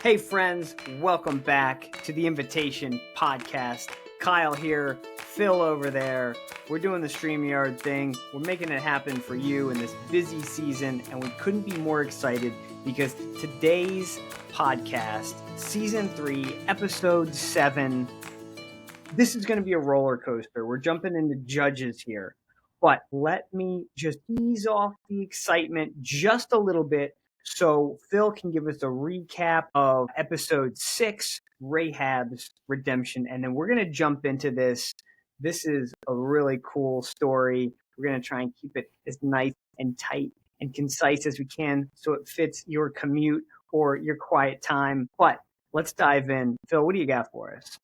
Hey friends, welcome back to the Invitation Podcast. Kyle here, Phil over there. We're doing the StreamYard thing. We're making it happen for you in this busy season, and we couldn't be more excited because today's podcast, Season 3, Episode 7, this is going to be a roller coaster. We're jumping into Judges here. But let me just ease off the excitement just a little bit so Phil can give us a recap of episode 6, Rahab's redemption, and then we're going to jump into this. This is a really cool story. We're going to try and keep it as nice and tight and concise as we can so it fits your commute or your quiet time. But let's dive in. Phil, what do you got for us?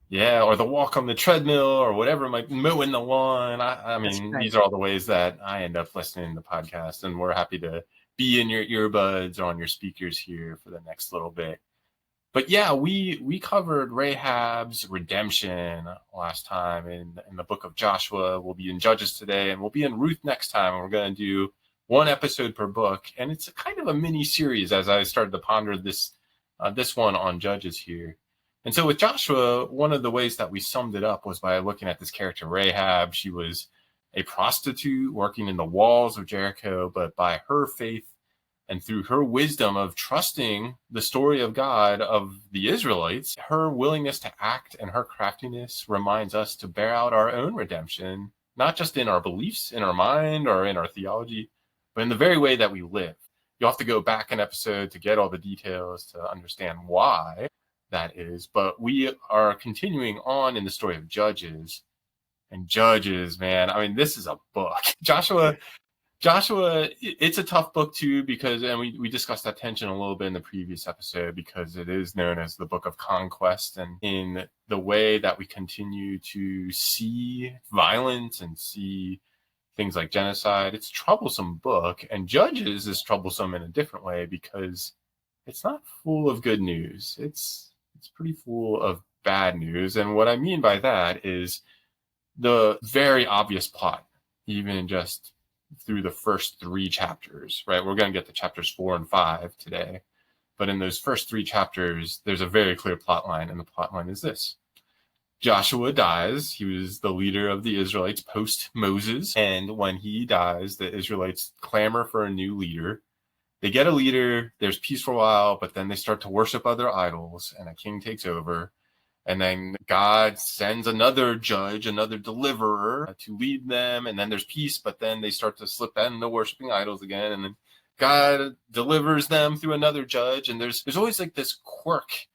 Yeah, or the walk on the treadmill or whatever, like mowing the lawn. I mean, right. These are all the ways that I end up listening to the podcast, and we're happy to be in your earbuds or on your speakers here for the next little bit. But yeah, we covered Rahab's redemption last time in the book of Joshua. We'll be in Judges today, and we'll be in Ruth next time, and we're going to do one episode per book. And it's a kind of a mini series as I started to ponder this one on Judges here. And so with Joshua, one of the ways that we summed it up was by looking at this character, Rahab. She was a prostitute working in the walls of Jericho, but by her faith and through her wisdom of trusting the story of God of the Israelites, her willingness to act and her craftiness reminds us to bear out our own redemption, not just in our beliefs, in our mind, or in our theology, but in the very way that we live. You'll have to go back an episode to get all the details to understand why that is, but we are continuing on in the story of Judges. And Judges, man, I mean, this is a book. Joshua, it's a tough book too, because, and we discussed that tension a little bit in the previous episode, because it is known as the book of conquest. And in the way that we continue to see violence and see things like genocide, it's a troublesome book. And Judges is troublesome in a different way, because it's not full of good news. It's pretty full of bad news. And what I mean by that is the very obvious plot, even just through the first 3 chapters, right? We're going to get to chapters 4 and 5 today. But in those first 3 chapters, there's a very clear plot line. And the plot line is this: Joshua dies. He was the leader of the Israelites post Moses. And when he dies, the Israelites clamor for a new leader. They get a leader, there's peace for a while, but then they start to worship other idols, and a king takes over. And then God sends another judge, another deliverer to lead them, and then there's peace, but then they start to slip into worshiping idols again, and then God delivers them through another judge. And there's always like this quirk,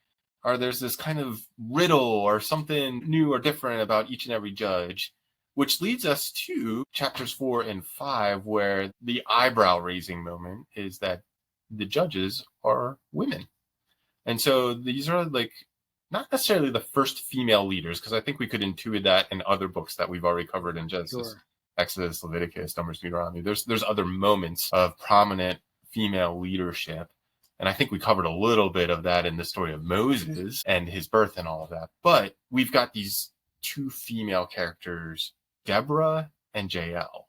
or there's this kind of riddle or something new or different about each and every judge. Which leads us to chapters 4 and 5, where the eyebrow-raising moment is that the judges are women. And so these are like not necessarily the first female leaders, because I think we could intuit that in other books that we've already covered in Genesis, sure. Exodus, Leviticus, Numbers, Deuteronomy. There's other moments of prominent female leadership. And I think we covered a little bit of that in the story of Moses and his birth and all of that. But we've got these 2 female characters, Deborah and Jael.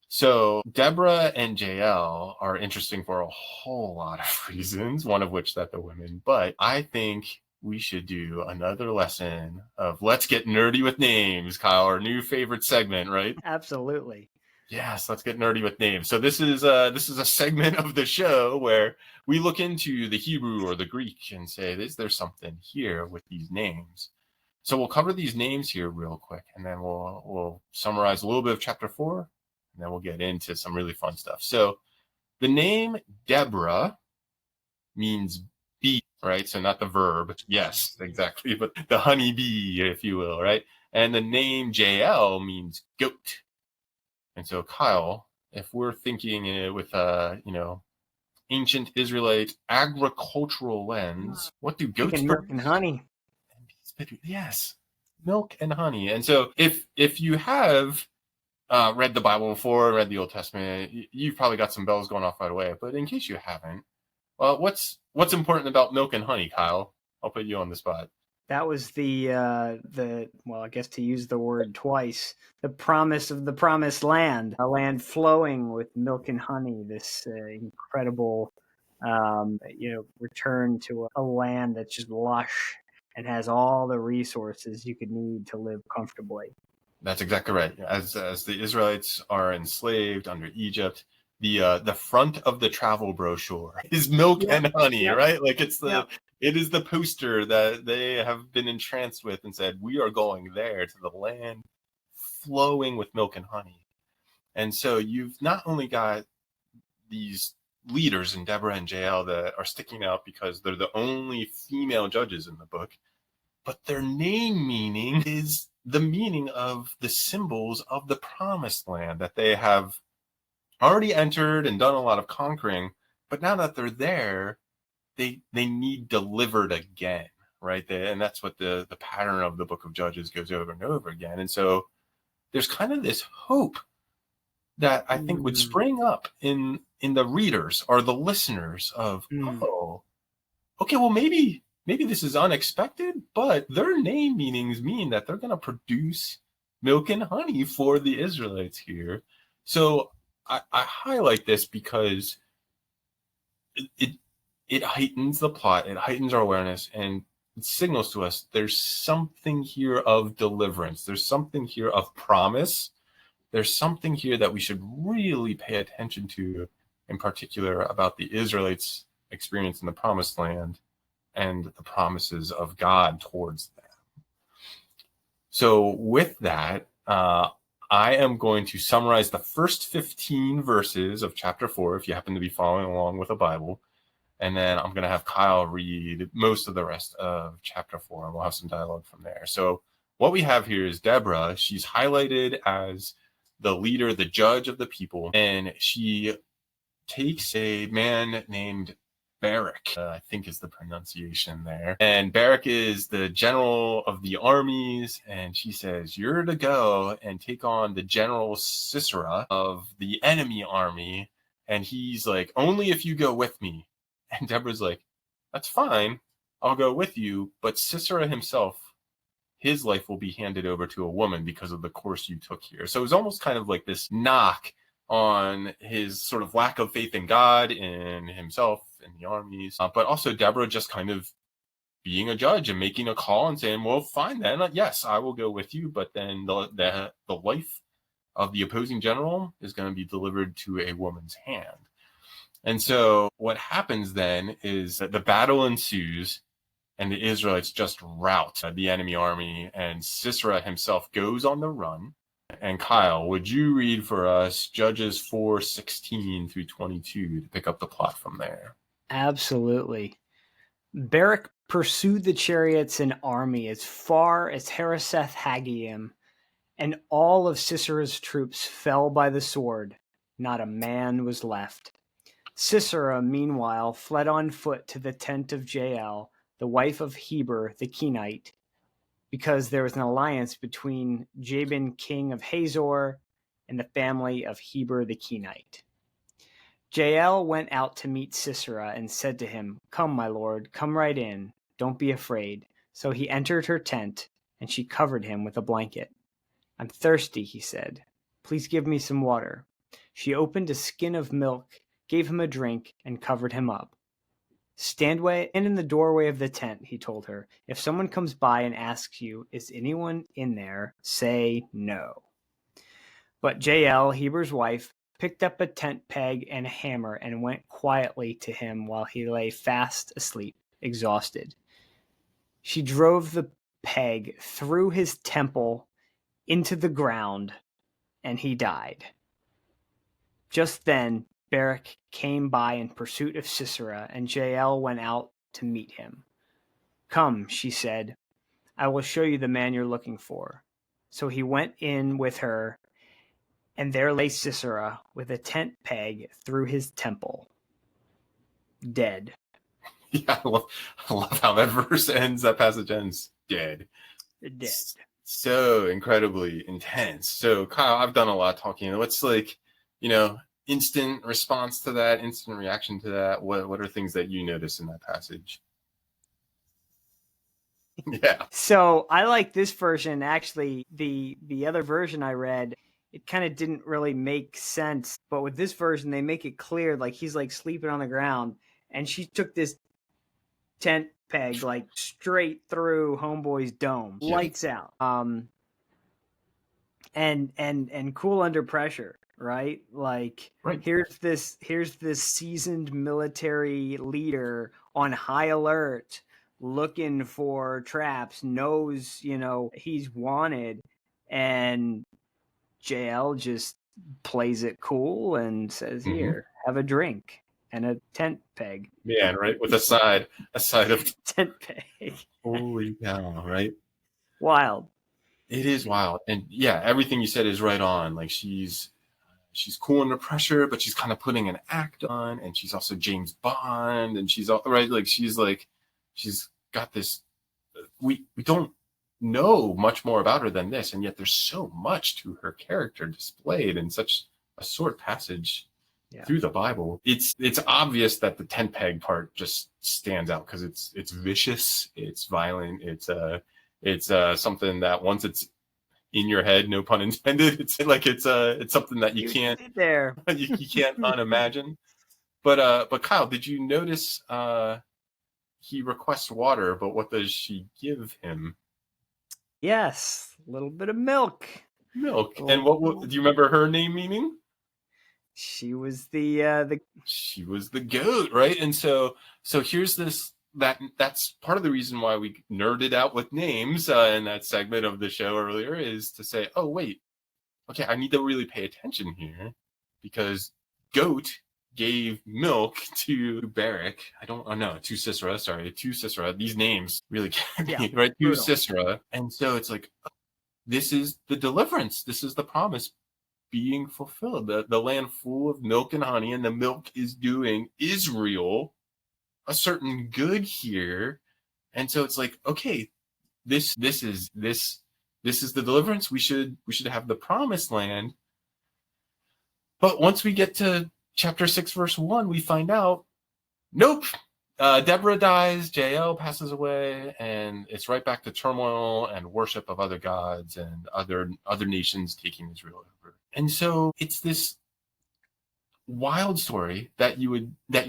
So Deborah and Jael are interesting for a whole lot of reasons, one of which that they're women. But I think we should do another lesson of Let's Get Nerdy with Names, Kyle, our new favorite segment, right? Absolutely. Yes, let's get nerdy with names. So this is a segment of the show where we look into the Hebrew or the Greek and say, is there something here with these names? So we'll cover these names here real quick, and then we'll summarize a little bit of chapter 4, and then we'll get into some really fun stuff. So the name Deborah means bee, right? So not the verb. Yes, exactly. But the honeybee, if you will, right? And the name Jael means goat. And so, Kyle, if we're thinking with ancient Israelite agricultural lens, what do goats milk and honey? Yes, milk and honey. And so if you have read the Bible before, read the Old Testament, you've probably got some bells going off right away. But in case you haven't, well, what's important about milk and honey, Kyle? I'll put you on the spot. That was well, I guess to use the word twice, the promise of the promised land, a land flowing with milk and honey, this incredible return to a land that's just lush and has all the resources you could need to live comfortably. That's exactly right. As the Israelites are enslaved under Egypt, the front of the travel brochure is milk and honey, right? Like it is the poster that they have been entranced with and said, we are going there to the land flowing with milk and honey. And so you've not only got these leaders in Deborah and Jael that are sticking out because they're the only female judges in the book, but their name meaning is the meaning of the symbols of the promised land that they have already entered and done a lot of conquering. But now that they're there, they need delivered again, right? And that's what the pattern of the book of Judges goes over and over again. And so there's kind of this hope that I think would spring up in the readers or the listeners of, oh, okay, well, maybe this is unexpected, but their name meanings mean that they're going to produce milk and honey for the Israelites here. So I highlight this because it heightens the plot, it heightens our awareness, and it signals to us there's something here of deliverance. There's something here of promise. There's something here that we should really pay attention to, in particular about the Israelites' experience in the promised land and the promises of God towards them. So with that, I am going to summarize the first 15 verses of chapter 4, if you happen to be following along with a Bible. And then I'm going to have Kyle read most of the rest of chapter 4, and we'll have some dialogue from there. So what we have here is Deborah. She's highlighted as the leader, the judge of the people, and she takes a man named Barak, I think is the pronunciation there. And Barak is the general of the armies, and she says, you're to go and take on the general Sisera of the enemy army. And he's like, only if you go with me. And Deborah's like, that's fine, I'll go with you. But Sisera himself, his life will be handed over to a woman because of the course you took here. So it was almost kind of like this knock on his sort of lack of faith in God, in himself, in the armies, but also Deborah just kind of being a judge and making a call and saying, well, fine then, yes, I will go with you, but then the life of the opposing general is going to be delivered to a woman's hand. And so what happens then is that the battle ensues, and the Israelites just rout the enemy army, and Sisera himself goes on the run. And Kyle, would you read for us Judges 4:16 through 22 to pick up the plot from there? Absolutely. Barak pursued the chariots and army as far as Hareseth Haggayim, and all of Sisera's troops fell by the sword. Not a man was left. Sisera, meanwhile, fled on foot to the tent of Jael, the wife of Heber the Kenite, because there was an alliance between Jabin, king of Hazor, and the family of Heber the Kenite. Jael went out to meet Sisera and said to him, come, my lord, come right in. Don't be afraid. So he entered her tent, and she covered him with a blanket. I'm thirsty, he said. Please give me some water. She opened a skin of milk, gave him a drink, and covered him up. Stand in the doorway of the tent, he told her. If someone comes by and asks you, is anyone in there, say no. But Jael, Heber's wife, picked up a tent peg and a hammer and went quietly to him while he lay fast asleep, exhausted. She drove the peg through his temple into the ground, and he died. Just then, Barak came by in pursuit of Sisera, and Jael went out to meet him. Come, she said, I will show you the man you're looking for. So he went in with her, and there lay Sisera with a tent peg through his temple, dead. Yeah, I love how that verse ends, that passage ends, dead. Dead. So incredibly intense. So Kyle, I've done a lot of talking. What's instant response to that, instant reaction to that? What are things that you notice in that passage? Yeah. So I like this version. Actually, the other version I read, it kind of didn't really make sense. But with this version, they make it clear, like he's like sleeping on the ground, and she took this tent peg like straight through homeboy's dome, lights out. And cool under pressure, right? Like, Right. here's this seasoned military leader on high alert, looking for traps, knows, he's wanted, and Jael just plays it cool and says, "Here, have a drink and a tent peg." Man, right? With a side of tent peg. Holy cow, right? Wild. It is wild. And yeah, everything you said is right on. Like she's cool under pressure, but she's kind of putting an act on, and she's also James Bond, and she's all right. She's got this. We don't know much more about her than this, and yet there's so much to her character displayed in such a short passage through the Bible. It's obvious that the tent peg part just stands out because it's vicious, it's violent, it's something that once it's in your head, no pun intended, it's something that you can't there. you can't unimagine. But Kyle, did you notice he requests water, but what does she give him? Yes, a little bit of milk. And what do you remember her name meaning? She was the she was the goat, right? And so here's this that's part of the reason why we nerded out with names in that segment of the show earlier, is to say, oh wait, okay, I need to really pay attention here, because goat gave milk to Barak. To Sisera. These names really get me, right? To Sisera. And so it's like, this is the deliverance. This is the promise being fulfilled. The land full of milk and honey, and the milk is doing Israel a certain good here. And so it's like, okay, this is the deliverance. We should have the promised land. But once we get to chapter 6, verse 1, we find out, nope. Deborah dies, Jael passes away, and it's right back to turmoil and worship of other gods and other nations taking Israel over. And so it's this wild story that you're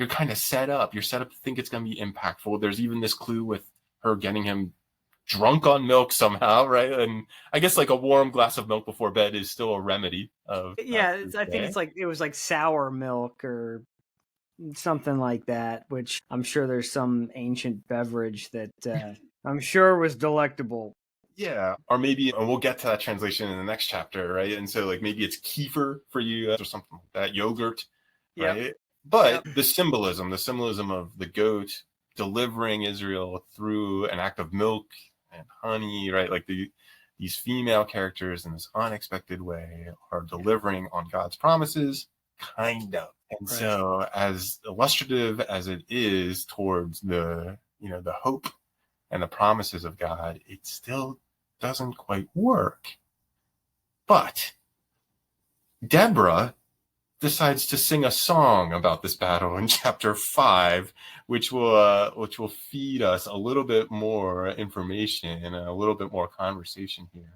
kind of set up. You're set up to think it's going to be impactful. There's even this clue with her getting him drunk on milk somehow, right? And I guess like a warm glass of milk before bed is still a remedy of I think it was like sour milk or something like that, which I'm sure there's some ancient beverage that I'm sure was delectable. Yeah, or maybe, and we'll get to that translation in the next chapter, right? And so like maybe it's kefir for you or something like that, yogurt, right? But the symbolism of the goat delivering Israel through an act of milk and honey, right? Like these female characters in this unexpected way are delivering on God's promises, kind of. And so as illustrative as it is towards the hope and the promises of God, it still doesn't quite work. But Deborah decides to sing a song about this battle in chapter 5, which will feed us a little bit more information and a little bit more conversation here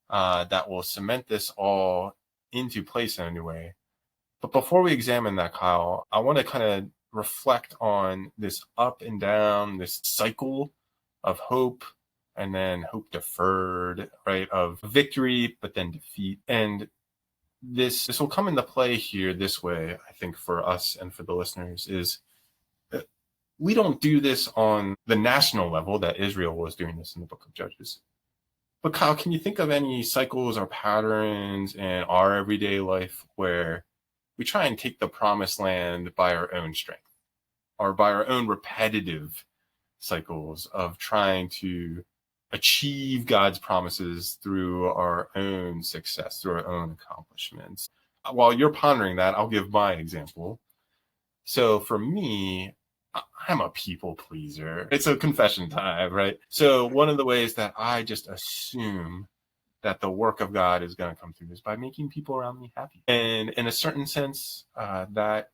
that will cement this all into place anyway. But before we examine that, Kyle, I want to kind of reflect on this up and down, this cycle of hope and then hope deferred, right? Of victory, but then defeat. And this will come into play here this way, I think, for us and for the listeners, is that we don't do this on the national level that Israel was doing this in the book of Judges. But Kyle, can you think of any cycles or patterns in our everyday life where we try and take the promised land by our own strength, or by our own repetitive cycles of trying to achieve God's promises through our own success, through our own accomplishments? While you're pondering that, I'll give my example. So for me, I'm a people pleaser. It's a confession time, right? So one of the ways that I just assume that the work of God is going to come through is by making people around me happy. And in a certain sense, that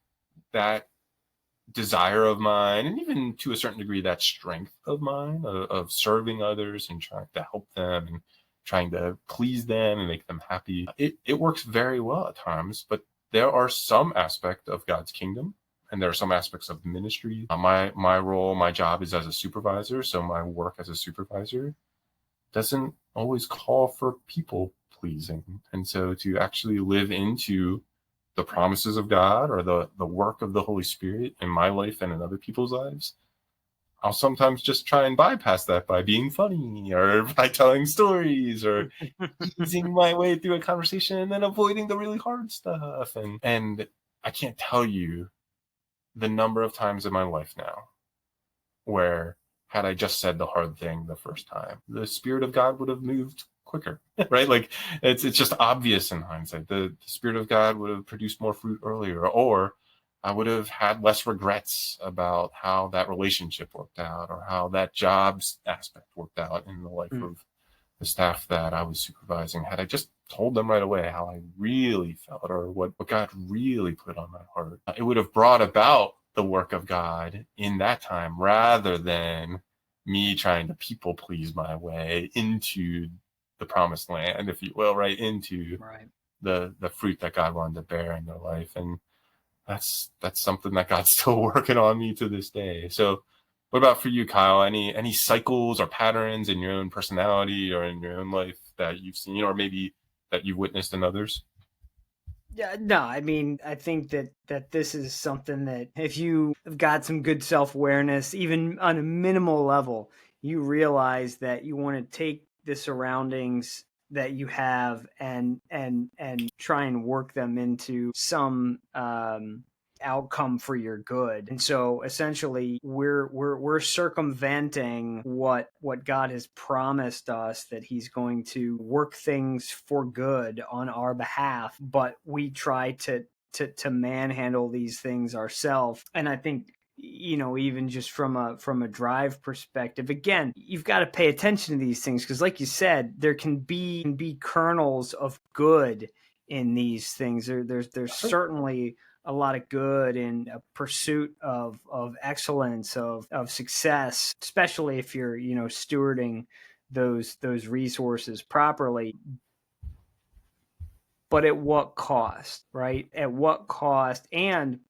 desire of mine, and even to a certain degree, that strength of mine of serving others and trying to help them and trying to please them and make them happy, it works very well at times. But there are some aspect of God's kingdom and there are some aspects of ministry. My role, my job is as a supervisor. So my work as a supervisor doesn't always call for people pleasing. And so to actually live into the promises of God or the work of the Holy Spirit in my life and in other people's lives, I'll sometimes just try and bypass that by being funny or by telling stories or easing my way through a conversation and then avoiding the really hard stuff. And I can't tell you the number of times in my life now where had I just said the hard thing the first time, the Spirit of God would have moved quicker, right? Like it's just obvious in hindsight. The Spirit of God would have produced more fruit earlier, or I would have had less regrets about how that relationship worked out or how that jobs aspect worked out in the life of the staff that I was supervising. Had I just told them right away how I really felt or what God really put on my heart, it would have brought about the work of God in that time rather than me trying to people please my way into the promised land, if you will, right into the fruit that God wanted to bear in their life. And that's something that God's still working on me to this day. So what about for you, Kyle? Any cycles or patterns in your own personality or in your own life that you've seen or maybe that you've witnessed in others? Yeah, no, I mean, I think that this is something that if you have got some good self-awareness, even on a minimal level, you realize that you want to take the surroundings that you have and try and work them into some outcome for your good. And so essentially we're circumventing what God has promised us, that he's going to work things for good on our behalf, but we try to manhandle these things ourselves. And I think, you know, even just from a drive perspective, again, you've got to pay attention to these things because, like you said, there can be kernels of good in these things. There's certainly a lot of good in a pursuit of excellence, of success, especially if you're, you know, stewarding those resources properly. But at what cost, right? At what cost? And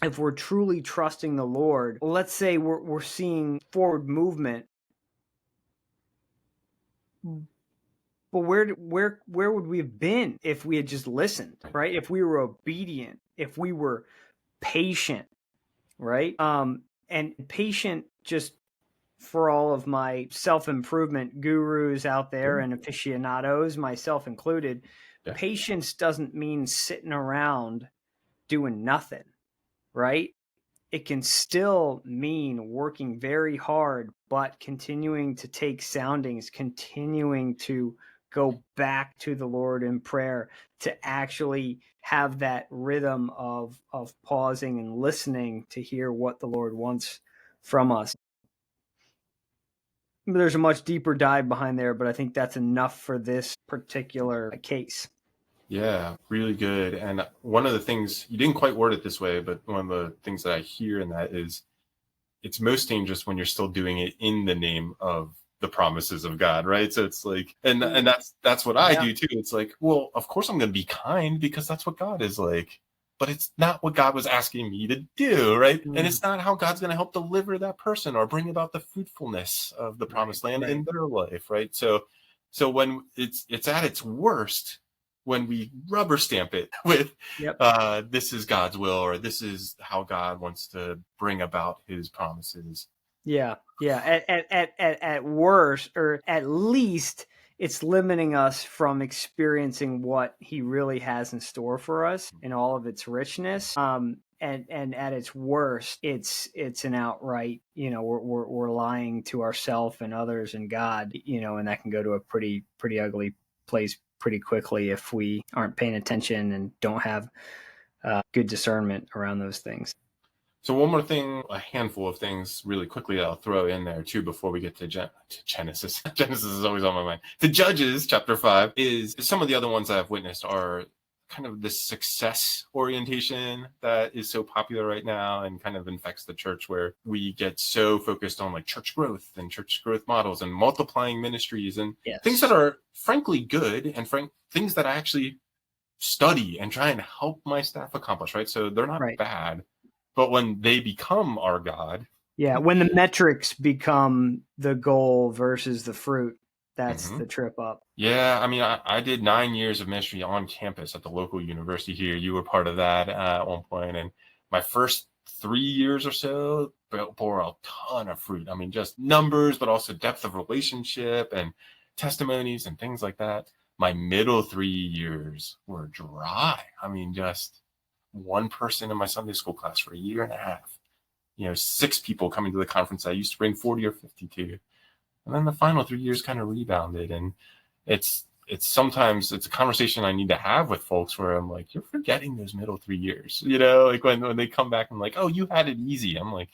if we're truly trusting the Lord, let's say we're seeing forward movement, but where would we have been if we had just listened, right? If we were obedient, if we were patient, right? And patient, just for all of my self-improvement gurus out there and aficionados, myself included, patience doesn't mean sitting around doing nothing, right? It can still mean working very hard, but continuing to take soundings, continuing to go back to the Lord in prayer, to actually have that rhythm of pausing and listening to hear what the Lord wants from us. There's a much deeper dive behind there, but I think that's enough for this particular case. Yeah, really good. And one of the things, you didn't quite word it this way, but one of the things that I hear in that is it's most dangerous when you're still doing it in the name of the promises of God, right? So it's like, and that's what I do too. It's like, well, of course I'm going to be kind because that's what God is like, but it's not what God was asking me to do, right? And it's not how God's going to help deliver that person or bring about the fruitfulness of the promised land in their life, right? So when it's at its worst, when we rubber stamp it with this is God's will, or this is how God wants to bring about his promises. Yeah. At worst, or at least, it's limiting us from experiencing what he really has in store for us in all of its richness. And at its worst, it's an outright, you know, we're lying to ourselves and others and God, you know, and that can go to a pretty ugly place pretty quickly if we aren't paying attention and don't have good discernment around those things. So one more thing, a handful of things really quickly that I'll throw in there too before we get to Genesis. Genesis is always on my mind. To Judges chapter 5 is some of the other ones that I've witnessed are kind of this success orientation that is so popular right now and kind of infects the church, where we get so focused on like church growth and church growth models and multiplying ministries and things that are frankly good and things that I actually study and try and help my staff accomplish, right? So they're not bad. But when they become our God, Yeah, when the metrics become the goal versus the fruit, that's the trip up. Yeah, I mean, I did 9 years of ministry on campus at the local university here. You were part of that at one point, and my first 3 years or so bore a ton of fruit. I mean, just numbers, but also depth of relationship and testimonies and things like that. My middle 3 years were dry. I mean, just one person in my Sunday school class for a year and a half. 6 people coming to the conference I used to bring 40 or 50 to. And then the final 3 years kind of rebounded. And it's sometimes it's a conversation I need to have with folks where I'm like, you're forgetting those middle 3 years, like when they come back and like, oh, you had it easy. I'm like,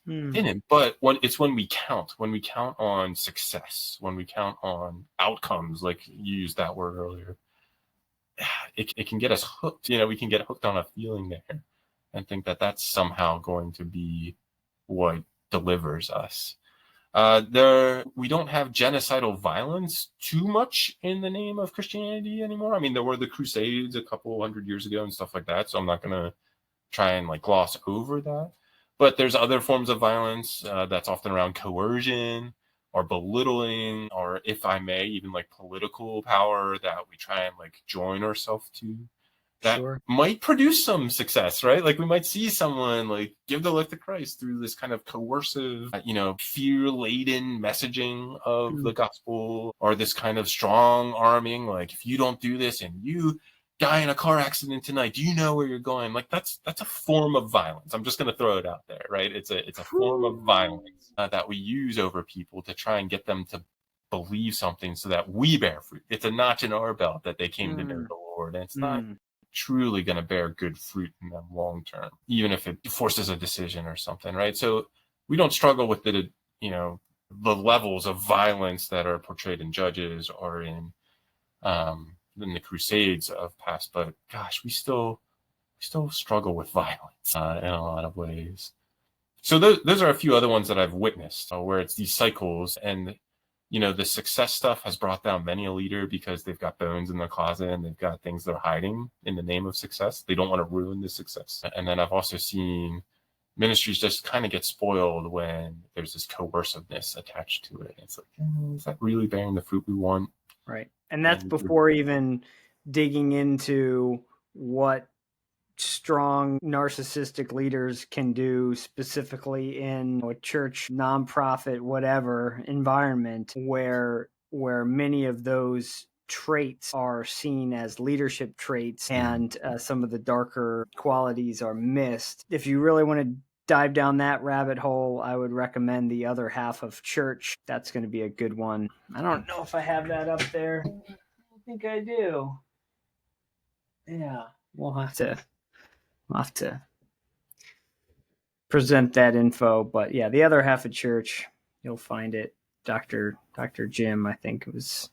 didn't. But when we count on success, when we count on outcomes, like you used that word earlier, it can get us hooked. We can get hooked on a feeling there and think that that's somehow going to be what delivers us. We don't have genocidal violence too much in the name of Christianity anymore. I mean, there were the Crusades a couple hundred years ago and stuff like that, so I'm not going to try and like gloss over that. But there's other forms of violence that's often around coercion or belittling, or if I may, even like political power that we try and like join ourselves to. That might produce some success, right? Like we might see someone like give the life to Christ through this kind of coercive, fear-laden messaging of the gospel, or this kind of strong arming, like if you don't do this and you die in a car accident tonight, do you know where you're going? Like that's a form of violence. I'm just going to throw it out there, right? It's a form of violence that we use over people to try and get them to believe something so that we bear fruit. It's a notch in our belt that they came to know the Lord, and it's not truly going to bear good fruit in them long term, even if it forces a decision or something, right? So we don't struggle with the levels of violence that are portrayed in Judges or in the Crusades of past, but gosh, we still struggle with violence in a lot of ways. So those are a few other ones that I've witnessed where it's these cycles, and the success stuff has brought down many a leader because they've got bones in their closet and they've got things they're hiding in the name of success. They don't want to ruin the success. And then I've also seen ministries just kind of get spoiled when there's this coerciveness attached to it. It's like, is that really bearing the fruit we want? Right. And that's before even digging into what strong narcissistic leaders can do specifically in a church, nonprofit, whatever environment where many of those traits are seen as leadership traits and some of the darker qualities are missed. If you really want to dive down that rabbit hole, I would recommend The Other Half of Church. That's going to be a good one. I don't know if I have that up there. I think I do. Yeah, we'll have to present that info. But yeah, The Other Half of Church, you'll find it. Dr. Jim, I think it was.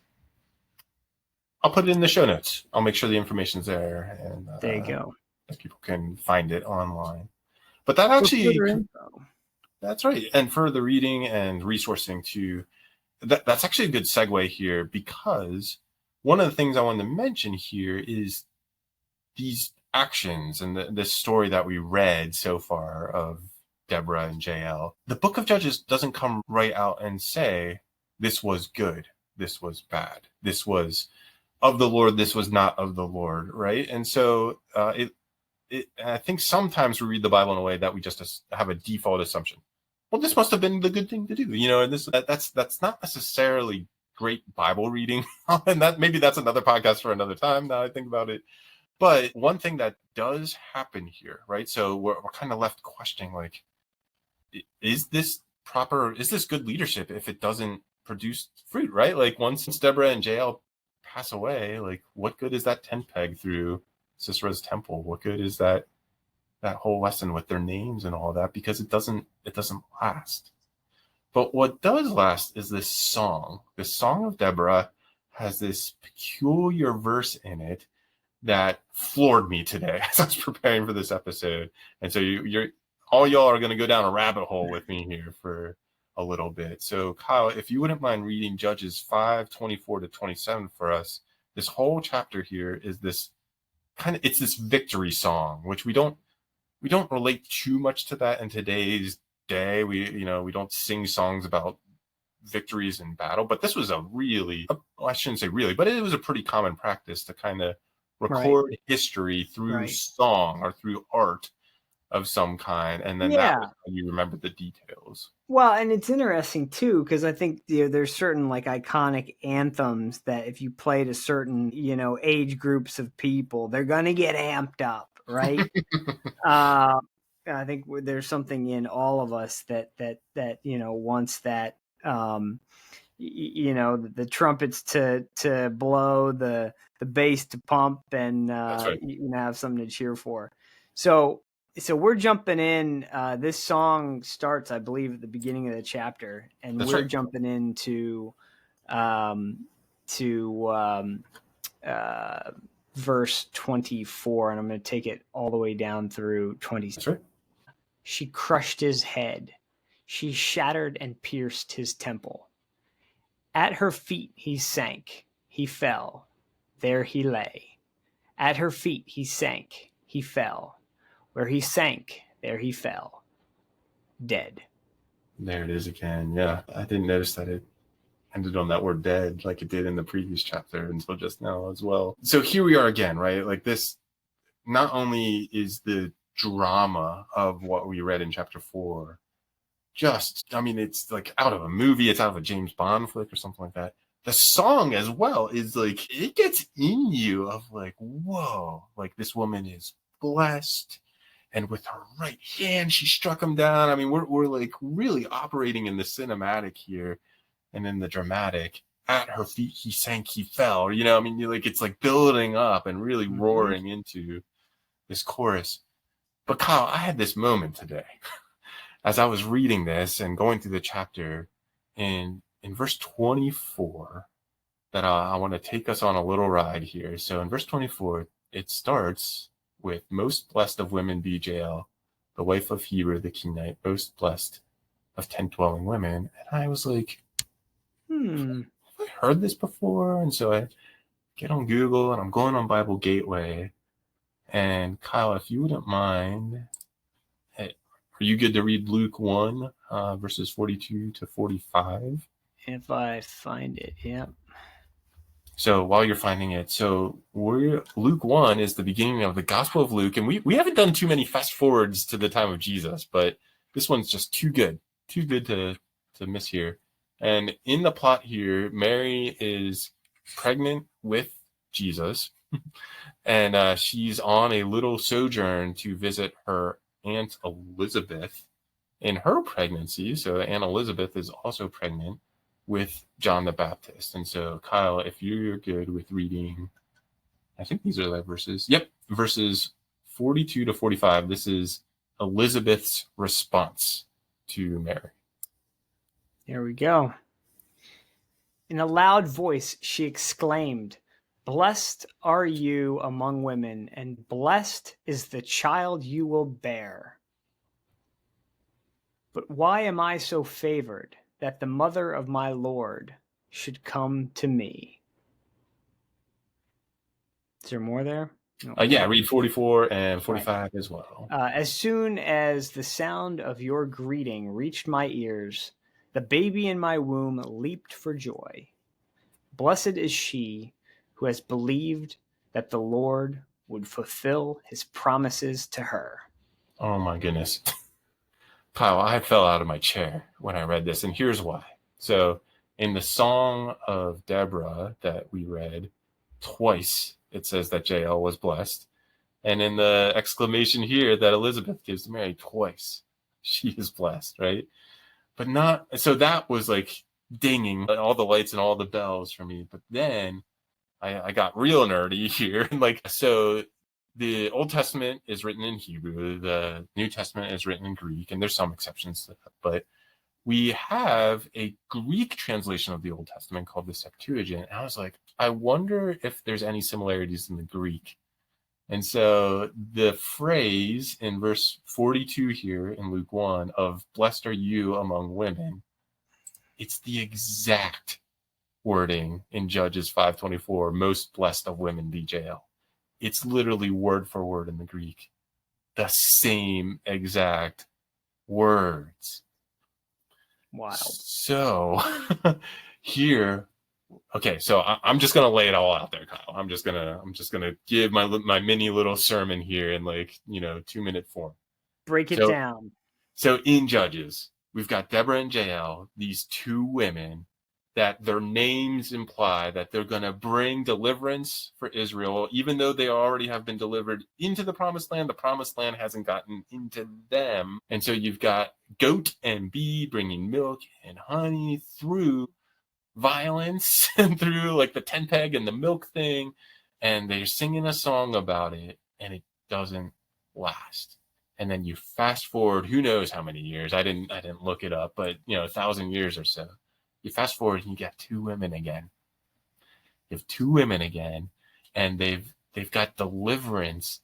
I'll put it in the show notes. I'll make sure the information's there, and there you go. People can find it online. But that actually, that's right. And further reading and resourcing to that's actually a good segue here, because one of the things I wanted to mention here is these actions and this story that we read so far of Deborah and Jael. The book of Judges doesn't come right out and say, this was good, this was bad, this was of the Lord, this was not of the Lord, right? And so I think sometimes we read the Bible in a way that we just have a default assumption. Well, this must have been the good thing to do, and that's not necessarily great Bible reading. And maybe that's another podcast for another time, now I think about it. But one thing that does happen here, right? So we're kind of left questioning, like, is this good leadership if it doesn't produce fruit, right? Like once Deborah and Jael pass away, like what good is that tent peg through Sisera's temple? What good is that whole lesson with their names and all that? Because it doesn't last. But what does last is this song. The Song of Deborah has this peculiar verse in it that floored me today as I was preparing for this episode. And so you're all y'all are going to go down a rabbit hole with me here for a little bit. So Kyle, if you wouldn't mind reading Judges 5:24-27 for us. This whole chapter here is this it's this victory song, which we don't we don't relate too much to that in today's day. We don't sing songs about victories in battle, but this was I shouldn't say really, but it was a pretty common practice to kind of record history through song or through art of some kind, and then that was how you remember the details. Well, and it's interesting too, because I think there's certain like iconic anthems that if you play to certain age groups of people, they're gonna get amped up, right? I think there's something in all of us that wants that the trumpets to blow, the bass to pump, and right. have something to cheer for. So we're jumping in. This song starts, I believe, at the beginning of the chapter, and we're jumping into verse 24, and I'm going to take it all the way down through 26. That's right. She crushed his head. She shattered and pierced his temple. At her feet he sank. He fell. There he lay. At her feet he sank. He fell. Where he sank, there he fell. Dead. There it is again. Yeah, I didn't notice that it ended on that word dead like it did in the previous chapter until just now as well. So here we are again, right? Like this, not only is the drama of what we read in chapter 4 it's like out of a movie, it's out of a James Bond flick or something like that. The song as well is like, it gets in you of like, whoa, like this woman is blessed, and with her right hand she struck him down. I mean, we're like really operating in the cinematic here and in the dramatic. At her feet he sank, he fell. It's like building up and really roaring into this chorus. But Kyle, I had this moment today as I was reading this and going through the chapter in verse 24 that I want to take us on a little ride here. So in verse 24, it starts with, most blessed of women be Jael, the wife of Heber the Kenite, most blessed of tent-dwelling women. And I was like, have I heard this before? And so I get on Google and I'm going on Bible Gateway. And Kyle, if you wouldn't mind, are you good to read Luke 1, verses 42 to 45? If I find it, yeah. So while you're finding it, Luke 1 is the beginning of the Gospel of Luke, and we haven't done too many fast forwards to the time of Jesus, but this one's just too good to miss here. And in the plot here, Mary is pregnant with Jesus, and she's on a little sojourn to visit her Aunt Elizabeth in her pregnancy. So Aunt Elizabeth is also pregnant with John the Baptist. And so, Kyle, if you're good with reading, I think these are the verses. Yep, verses 42 to 45. This is Elizabeth's response to Mary. Here we go. In a loud voice, she exclaimed, "Blessed are you among women, and blessed is the child you will bear. But why am I so favored that the mother of my Lord should come to me?" Is there more there? No. Yeah, read 44 and 45 as well. As soon as the sound of your greeting reached my ears, the baby in my womb leaped for joy. Blessed is she who has believed that the Lord would fulfill his promises to her. Oh my goodness. Kyle, I fell out of my chair when I read this, and here's why. So in the Song of Deborah that we read, twice it says that Jael was blessed. And in the exclamation here that Elizabeth gives to Mary, twice she is blessed, right? But not, so that was like dinging all the lights and all the bells for me. But then I got real nerdy here. So the Old Testament is written in Hebrew, the New Testament is written in Greek, and there's some exceptions to that, but we have a Greek translation of the Old Testament called the Septuagint. And I was like, I wonder if there's any similarities in the Greek. And so the phrase in verse 42 here in Luke 1 of blessed are you among women, it's the exact wording in Judges 5:24, most blessed of women be Jael. It's literally word for word in the Greek. the same exact words. Wild. So here, okay, so I'm just gonna lay it all out there, Kyle. I'm just gonna give my mini little sermon here in 2-minute form. Break it down. So in Judges, we've got Deborah and Jael, these two women that their names imply that they're going to bring deliverance for Israel, even though they already have been delivered into the promised land. The promised land hasn't gotten into them. And so you've got goat and bee bringing milk and honey through violence and through like the tent peg and the milk thing. And they're singing a song about it, and it doesn't last. And then you fast forward, who knows how many years? I didn't look it up, but 1,000 years or so. You fast forward and you get two women again. You have two women again, and they've got deliverance,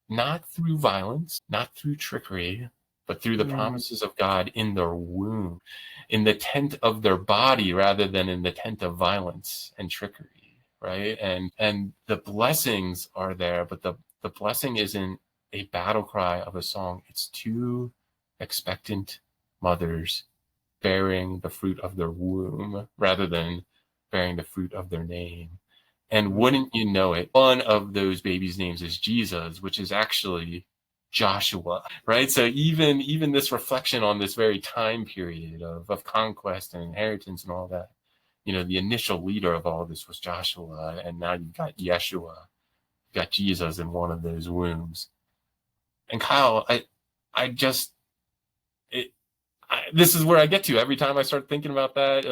not through violence, not through trickery, but through the promises of God in their womb, in the tent of their body, rather than in the tent of violence and trickery, right? And the blessings are there, but the blessing isn't a battle cry of a song. It's two expectant mothers bearing the fruit of their womb rather than bearing the fruit of their name. And wouldn't you know it, one of those babies' names is Jesus, which is actually Joshua, right? So even this reflection on this very time period of conquest and inheritance and all that, the initial leader of all this was Joshua, and now you've got Yeshua, you've got Jesus in one of those wombs. And Kyle, this is where I get to every time I start thinking about that.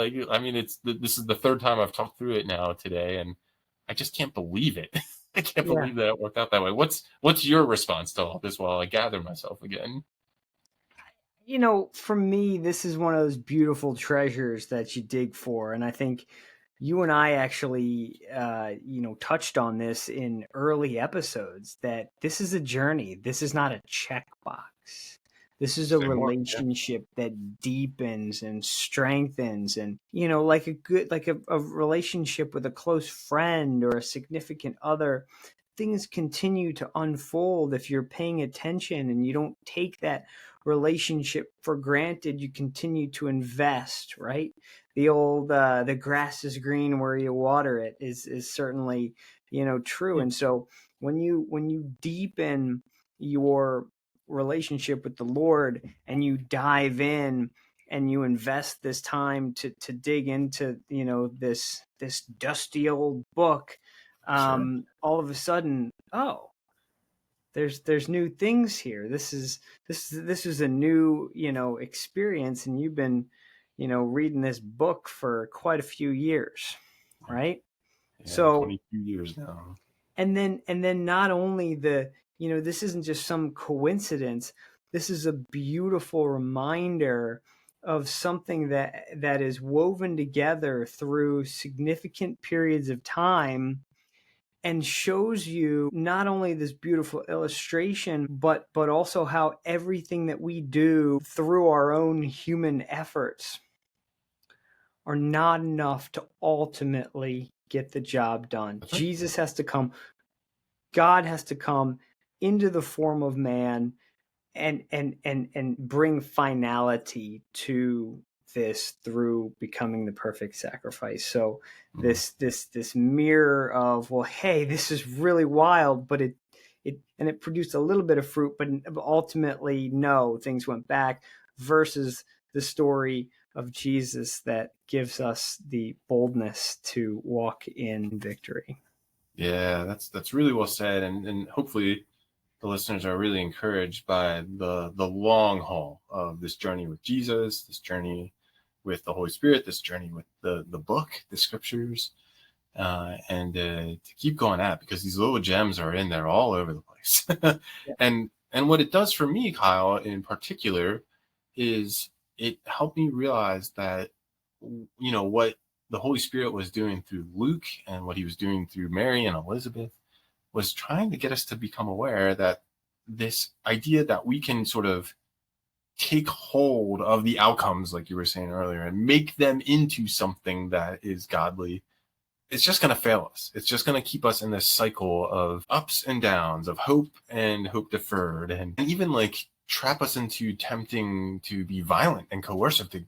This is the third time I've talked through it now today, and I just can't believe it. I can't believe that it worked out that way. What's your response to all this while I gather myself again? For me, this is one of those beautiful treasures that you dig for. And I think you and I actually, touched on this in early episodes, that this is a journey. This is not a checkbox. This is a relationship that deepens and strengthens, and like a relationship with a close friend or a significant other. Things continue to unfold if you're paying attention and you don't take that relationship for granted. You continue to invest, right? The old the grass is green where you water it is certainly true. And so when you deepen your relationship with the Lord and you dive in and you invest this time to dig into this dusty old book, all of a sudden, there's new things here. This is a new experience, and you've been reading this book for quite a few years, right? Yeah, so 22 years now. And then not only this isn't just some coincidence. This is a beautiful reminder of something that is woven together through significant periods of time, and shows you not only this beautiful illustration, but also how everything that we do through our own human efforts are not enough to ultimately get the job done. That's right. Jesus has to come. God has to come into the form of man and bring finality to this through becoming the perfect sacrifice. So this mirror of, well, hey, this is really wild, but it produced a little bit of fruit, but ultimately no, things went back, versus the story of Jesus that gives us the boldness to walk in victory. Yeah, that's really well said, and hopefully the listeners are really encouraged by the long haul of this journey with Jesus, this journey with the Holy Spirit, this journey with the book, the scriptures, and to keep going at, because these little gems are in there all over the place. And what it does for me, Kyle, in particular, is it helped me realize that what the Holy Spirit was doing through Luke and what he was doing through Mary and Elizabeth was trying to get us to become aware that this idea that we can sort of take hold of the outcomes, like you were saying earlier, and make them into something that is godly, it's just going to fail us. It's just going to keep us in this cycle of ups and downs, of hope and hope deferred, and even like trap us into tempting to be violent and coercive to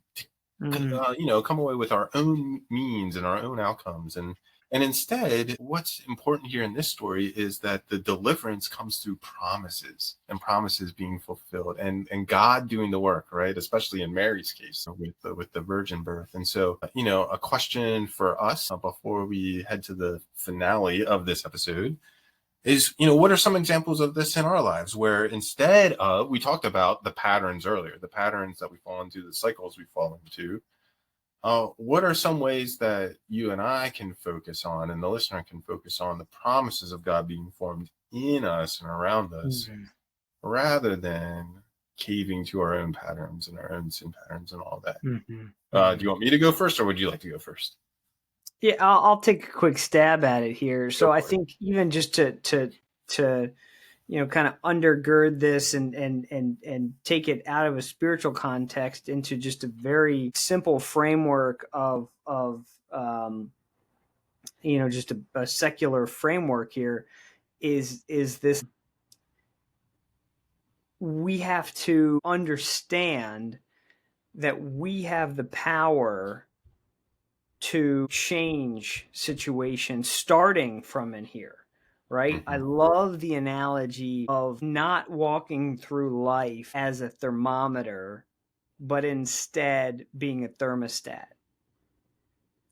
come away with our own means and our own outcomes. And instead, what's important here in this story is that the deliverance comes through promises, and promises being fulfilled, and God doing the work, right? Especially in Mary's case with the virgin birth. And so, a question for us before we head to the finale of this episode is, what are some examples of this in our lives where instead of, we talked about the patterns earlier, the patterns that we fall into, the cycles we fall into. What are some ways that you and I can focus on, and the listener can focus on, the promises of God being formed in us and around us, rather than caving to our own patterns and our own sin patterns and all that? Do you want me to go first, or would you like to go first? Yeah, I'll take a quick stab at it here. So I think even just to kind of undergird this and take it out of a spiritual context into just a very simple framework of just a secular framework here is this. We have to understand that we have the power to change situations starting from in here. Right? I love the analogy of not walking through life as a thermometer, but instead being a thermostat.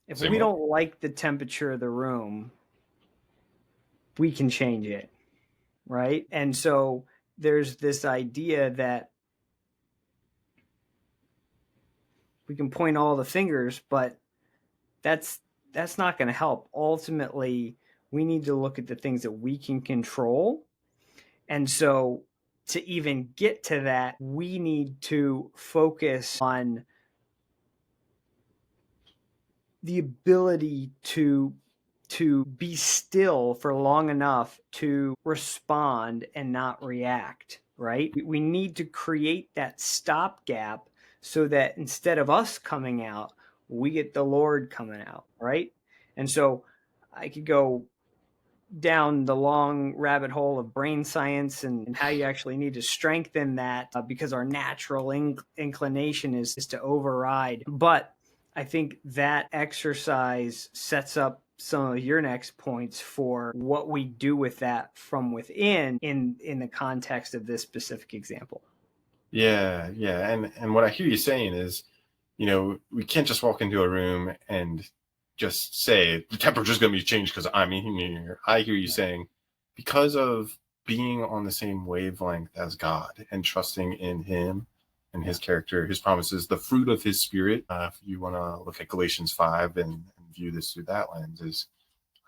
If we don't like the temperature of the room, we can change it, right? And so there's this idea that we can point all the fingers, but that's not going to help. Ultimately, we need to look at the things that we can control. And so to even get to that, we need to focus on the ability to be still for long enough to respond and not react, right? We need to create that stopgap so that instead of us coming out, we get the Lord coming out, right? And so I could go down the long rabbit hole of brain science and how you actually need to strengthen that because our natural inclination is to override. But I think that exercise sets up some of your next points for what we do with that from within in the context of this specific example. Yeah. And what I hear you saying is, we can't just walk into a room and just say the temperature is going to be changed because I'm in here. I hear you saying, because of being on the same wavelength as God and trusting in Him and His character, His promises, the fruit of His Spirit. If you want to look at Galatians 5 and view this through that lens, is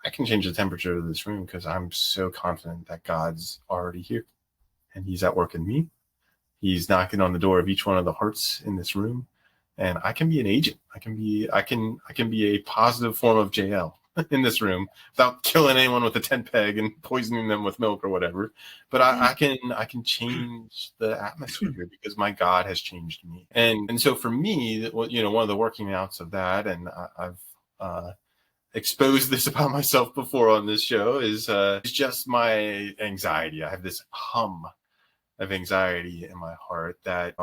I can change the temperature of this room because I'm so confident that God's already here and He's at work in me. He's knocking on the door of each one of the hearts in this room. And I can be an agent. I can be a positive form of Jael in this room without killing anyone with a tent peg and poisoning them with milk or whatever. But I can change the atmosphere because my God has changed me. And so for me, one of the working outs of that, and I've exposed this about myself before on this show, is just my anxiety. I have this hum of anxiety in my heart that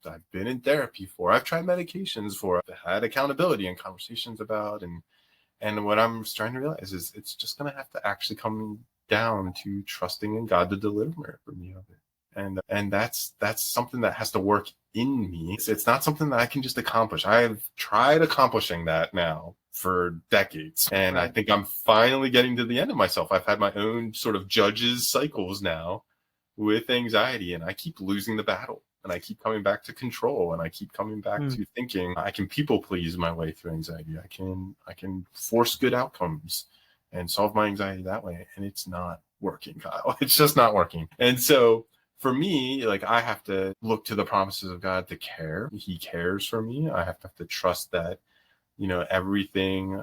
I've been in therapy for. I've tried medications for. I've had accountability and conversations about. And what I'm starting to realize is it's just going to have to actually come down to trusting in God to deliver me of it. And that's something that has to work in me. It's not something that I can just accomplish. I've tried accomplishing that now for decades. And I think I'm finally getting to the end of myself. I've had my own sort of judges cycles now with anxiety, and I keep losing the battle. And I keep coming back to control, and I keep coming back to thinking I can people please my way through anxiety. I can force good outcomes and solve my anxiety that way. And it's not working, Kyle. It's just not working. And so for me, like, I have to look to the promises of God to care. He cares for me. I have to trust that, everything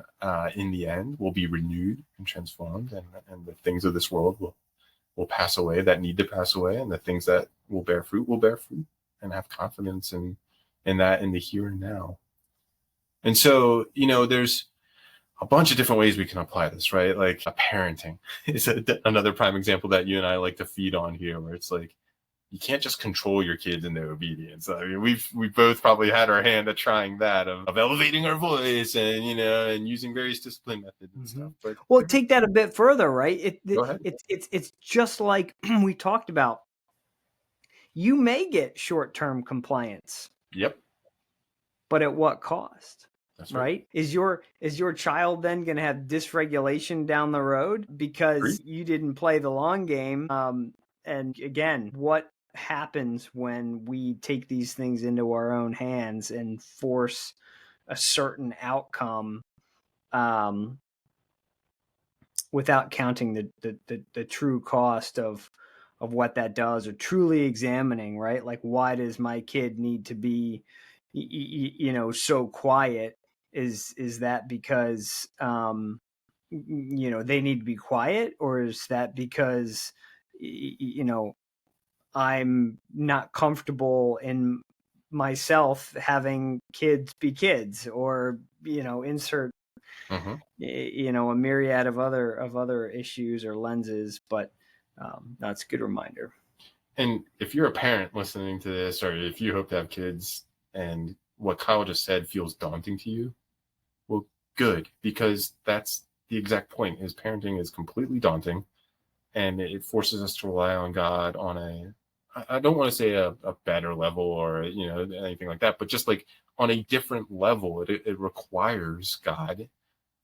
in the end will be renewed and transformed, and the things of this world will pass away that need to pass away, and the things that will bear fruit, and have confidence in that in the here and now. And so, there's a bunch of different ways we can apply this, right? Like parenting is another prime example that you and I like to feed on here, where it's like, you can't just control your kids in their obedience. I mean, we've both probably had our hand at trying that of elevating our voice and, and using various discipline methods and stuff. But well, take that a bit further, right? Go ahead. It's just like we talked about. You may get short-term compliance. Yep. But at what cost? That's right. Is your child then going to have dysregulation down the road because you didn't play the long game? And again, what happens when we take these things into our own hands and force a certain outcome without counting the true cost of what that does, or truly examining, right? Like, why does my kid need to be so quiet? Is that because they need to be quiet, or is that because I'm not comfortable in myself having kids be kids, or insert a myriad of other issues or lenses? But that's a good reminder. And if you're a parent listening to this, or if you hope to have kids and what Kyle just said feels daunting to you, well, good, because that's the exact point. Is parenting is completely daunting, and it forces us to rely on God on I don't want to say a better level or anything like that, but just like on a different level. It requires God,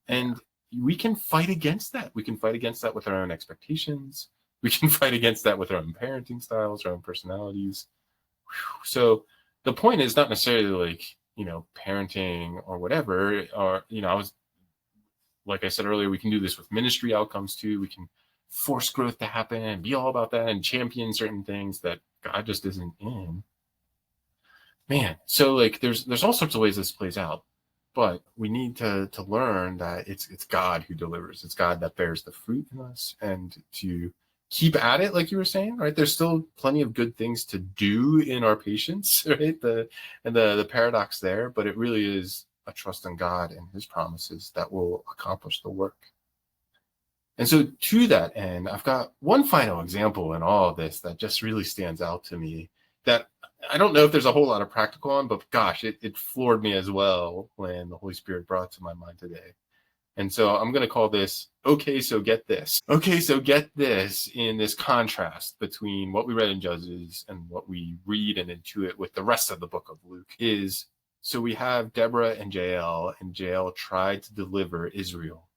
and we can fight against that. We can fight against that with our own expectations. We can fight against that with our own parenting styles, our own personalities. So the point is not necessarily like, parenting or whatever, or, I was, like I said earlier, we can do this with ministry outcomes too. We can force growth to happen and be all about that and champion certain things that God just isn't in. Man, so like there's all sorts of ways this plays out, but we need to learn that it's God who delivers. It's God that bears the fruit in us, and to keep at it, like you were saying, right? There's still plenty of good things to do in our patience, right? The paradox there, but it really is a trust in God and his promises that will accomplish the work. And so to that end, I've got one final example in all of this that just really stands out to me, that I don't know if there's a whole lot of practical on, but gosh, it floored me as well when the Holy Spirit brought it to my mind today. And so I'm going to call this, okay, so get this. Okay, so get this, in this contrast between what we read in Judges and what we read and intuit with the rest of the book of Luke is, so we have Deborah and Jael tried to deliver Israel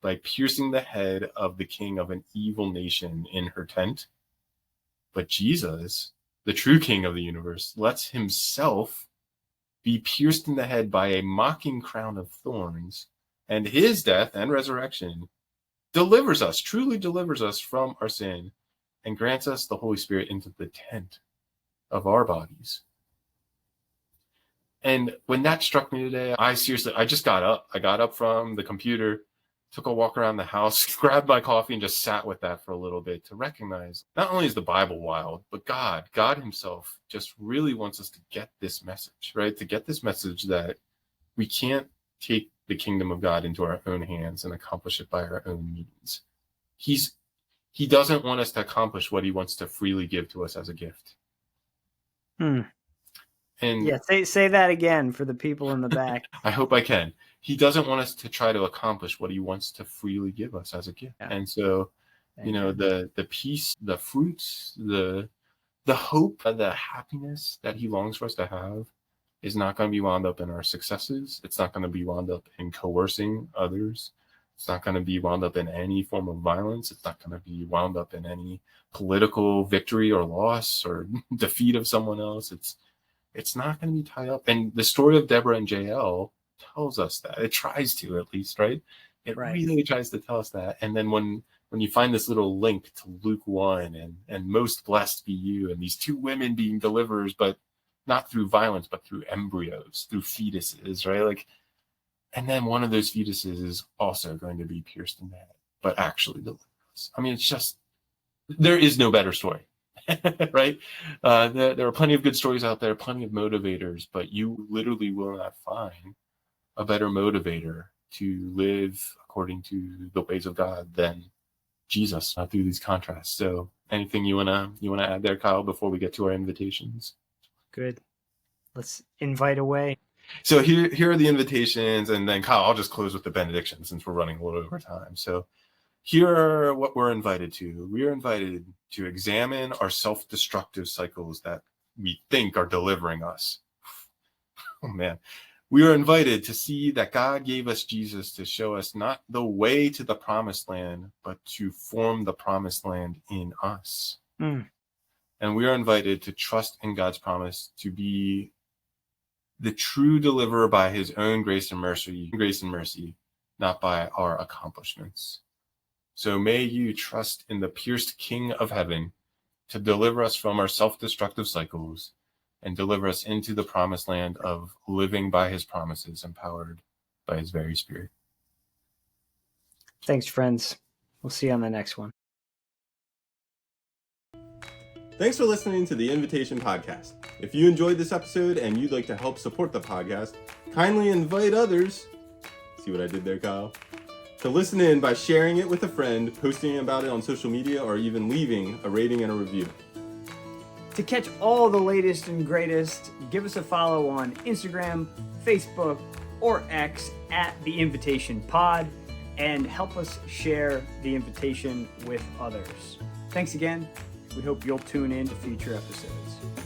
by piercing the head of the king of an evil nation in her tent. But Jesus, the true king of the universe, lets himself be pierced in the head by a mocking crown of thorns, and his death and resurrection delivers us, truly delivers us from our sin, and grants us the Holy Spirit into the tent of our bodies. And when that struck me today, I just got up. I got up from the computer, took a walk around the house, grabbed my coffee, and just sat with that for a little bit to recognize not only is the Bible wild, but God himself just really wants us to get this message, right? To get this message that we can't take the kingdom of God into our own hands and accomplish it by our own means. He doesn't want us to accomplish what he wants to freely give to us as a gift. And yeah, say that again for the people in the back. I hope I can. He doesn't want us to try to accomplish what he wants to freely give us as a gift. Yeah. And so, the peace, the fruits, the hope, the happiness that he longs for us to have is not going to be wound up in our successes. It's not going to be wound up in coercing others. It's not going to be wound up in any form of violence. It's not going to be wound up in any political victory or loss or defeat of someone else. It's not going to be tied up. And the story of Deborah and Jael tells us that. It tries to, at least, right? It really tries to tell us that. And then when you find this little link to Luke 1 and most blessed be you, and these two women being deliverers, but not through violence, but through embryos, through fetuses, right? Like, and then one of those fetuses is also going to be pierced in the head, but actually delivers. I mean, it's just, there is no better story, right? There are plenty of good stories out there, plenty of motivators, but you literally will not find a better motivator to live according to the ways of God than Jesus through these contrasts. So anything you wanna add there, Kyle, before we get to our invitations? Good. Let's invite away. So here are the invitations, and then Kyle, I'll just close with the benediction since we're running a little over time. So here are what we're invited to. We are invited to examine our self-destructive cycles that we think are delivering us. Oh man. We are invited to see that God gave us Jesus to show us not the way to the promised land, but to form the promised land in us. And we are invited to trust in God's promise to be the true deliverer by his own grace and mercy, not by our accomplishments. So may you trust in the pierced King of heaven to deliver us from our self-destructive cycles and deliver us into the promised land of living by his promises, empowered by his very Spirit. Thanks, friends. We'll see you on the next one. Thanks for listening to the Invitation Podcast. If you enjoyed this episode and you'd like to help support the podcast, kindly invite others, see what I did there, Kyle, to listen in by sharing it with a friend, posting about it on social media, or even leaving a rating and a review. To catch all the latest and greatest, give us a follow on Instagram, Facebook, or X at The Invitation Pod, and help us share the invitation with others. Thanks again. We hope you'll tune in to future episodes.